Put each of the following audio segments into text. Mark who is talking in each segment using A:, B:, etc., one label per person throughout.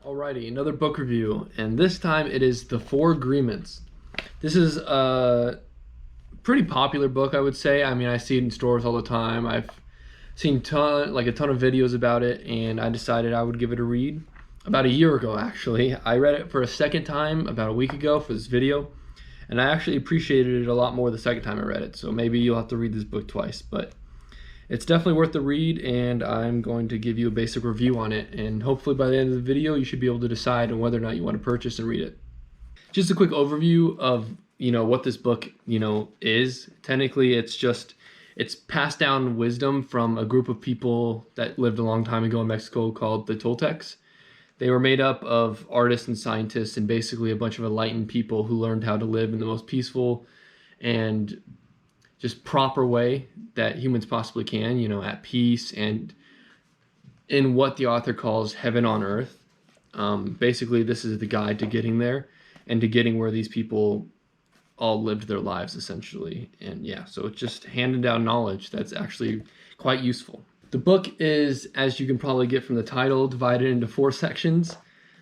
A: Alrighty, another book review, and this time it is The Four Agreements. This is a pretty popular book, I would say. I mean, I see it in stores all the time. I've seen a ton of videos about it, and I decided I would give it a read about a year ago, actually. I read it for a second time about a week ago for this video, and I actually appreciated it a lot more the second time I read it, so maybe you'll have to read this book twice, but it's definitely worth the read, and I'm going to give you a basic review on it, and hopefully by the end of the video you should be able to decide on whether or not you want to purchase and read it. Just a quick overview of what this book is. Technically it's passed down wisdom from a group of people that lived a long time ago in Mexico called the Toltecs. They were made up of artists and scientists and basically a bunch of enlightened people who learned how to live in the most peaceful and just proper way that humans possibly can, at peace and in what the author calls heaven on earth. Basically, this is the guide to getting there and to getting where these people all lived their lives, essentially. And yeah, so it's just handing down knowledge that's actually quite useful. The book is, as you can probably get from the title, divided into 4 sections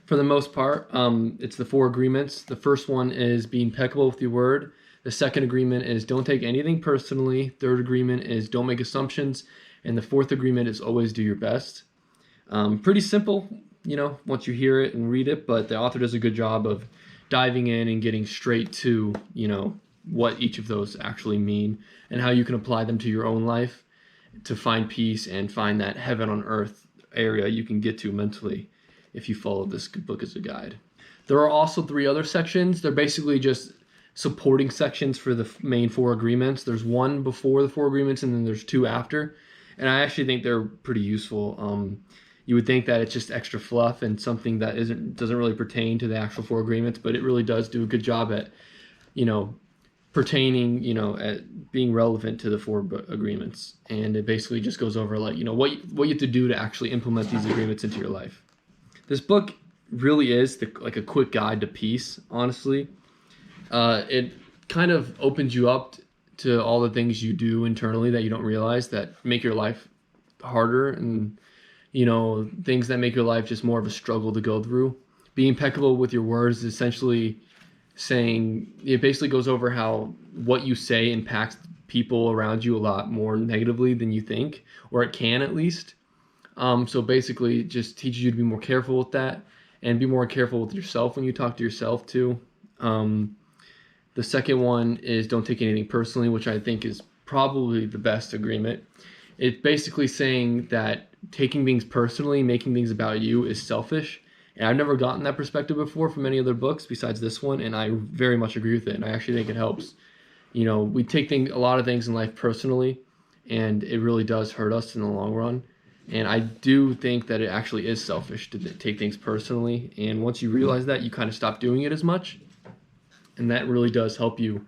A: for the most part. It's the 4 agreements. The first one is be impeccable with your word. The second agreement is don't take anything personally. Third agreement is don't make assumptions. And the fourth agreement is always do your best. Pretty simple, once you hear it and read it, but the author does a good job of diving in and getting straight to, what each of those actually mean and how you can apply them to your own life to find peace and find that heaven on earth area you can get to mentally if you follow this book as a guide. There are also 3 other sections. They're basically just supporting sections for the main 4 agreements. There's one before the 4 agreements and then there's 2 after, and I actually think they're pretty useful. You would think that it's just extra fluff and something that doesn't really pertain to the actual 4 agreements, but it really does do a good job at pertaining, at being relevant to the 4 agreements. And it basically just goes over what you have to do to actually implement these agreements into your life. This book really is like a quick guide to peace, honestly. It kind of opens you up to all the things you do internally that you don't realize that make your life harder, and things that make your life just more of a struggle to go through. Being impeccable with your words is essentially saying, it basically goes over how what you say impacts people around you a lot more negatively than you think, or it can at least. So basically it just teaches you to be more careful with that and be more careful with yourself when you talk to yourself too. The second one is don't take anything personally, which I think is probably the best agreement. It's basically saying that taking things personally, making things about you is selfish. And I've never gotten that perspective before from any other books besides this one, and I very much agree with it. And I actually think it helps. We take a lot of things in life personally, and it really does hurt us in the long run. And I do think that it actually is selfish to take things personally. And once you realize that, you kind of stop doing it as much. And that really does help you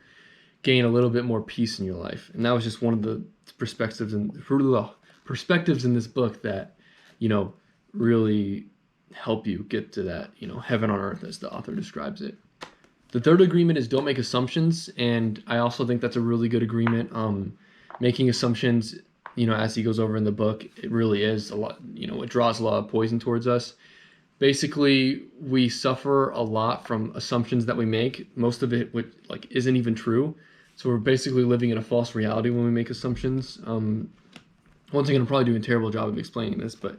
A: gain a little bit more peace in your life. And that was just one of the perspectives in this book that, really help you get to that, heaven on earth as the author describes it. The third agreement is don't make assumptions. And I also think that's a really good agreement. Making assumptions, as he goes over in the book, it really is a lot, it draws a lot of poison towards us. Basically, we suffer a lot from assumptions that we make. Most of it isn't even true. So we're basically living in a false reality when we make assumptions. Once again, I'm probably doing a terrible job of explaining this, but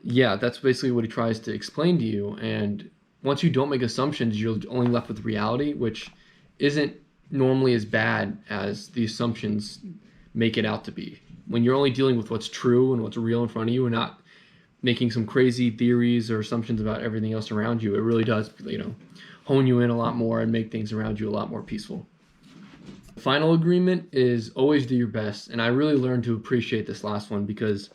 A: yeah, that's basically what he tries to explain to you. And once you don't make assumptions, you're only left with reality, which isn't normally as bad as the assumptions make it out to be. When you're only dealing with what's true and what's real in front of you and not making some crazy theories or assumptions about everything else around you, it really does, hone you in a lot more and make things around you a lot more peaceful. The final agreement is always do your best. And I really learned to appreciate this last one because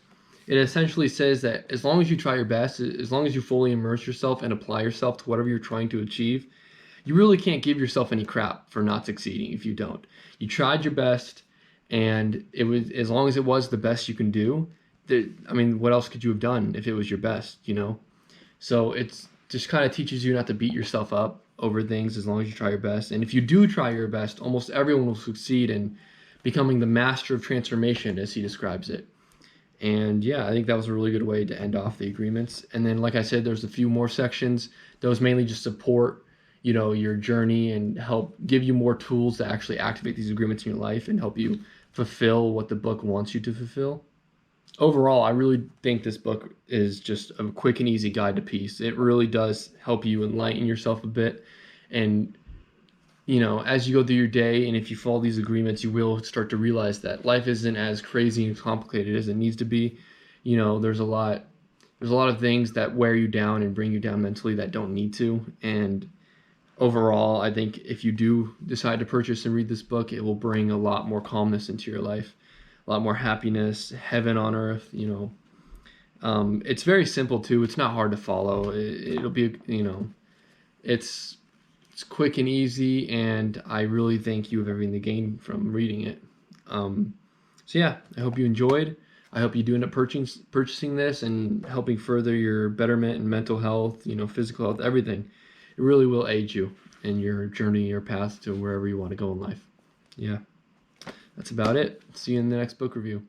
A: it essentially says that as long as you try your best, as long as you fully immerse yourself and apply yourself to whatever you're trying to achieve, you really can't give yourself any crap for not succeeding if you don't. You tried your best, and it was, as long as it was the best you can do, what else could you have done if it was your best, So it's just kind of teaches you not to beat yourself up over things as long as you try your best. And if you do try your best, almost everyone will succeed in becoming the master of transformation, as he describes it. And yeah, I think that was a really good way to end off the agreements. And then, like I said, there's a few more sections. Those mainly just support, your journey and help give you more tools to actually activate these agreements in your life and help you fulfill what the book wants you to fulfill. Overall, I really think this book is just a quick and easy guide to peace. It really does help you enlighten yourself a bit. And, as you go through your day, and if you follow these agreements, you will start to realize that life isn't as crazy and complicated as it needs to be. There's a lot of things that wear you down and bring you down mentally that don't need to. And overall, I think if you do decide to purchase and read this book, it will bring a lot more calmness into your life, a lot more happiness, heaven on earth. It's very simple too. It's not hard to follow. It'll be, it's quick and easy, and I really think you have everything to gain from reading it. So yeah, I hope you enjoyed. I hope you do end up purchasing this and helping further your betterment and mental health, physical health, everything. It really will aid you in your journey, your path to wherever you want to go in life. Yeah, that's about it. See you in the next book review.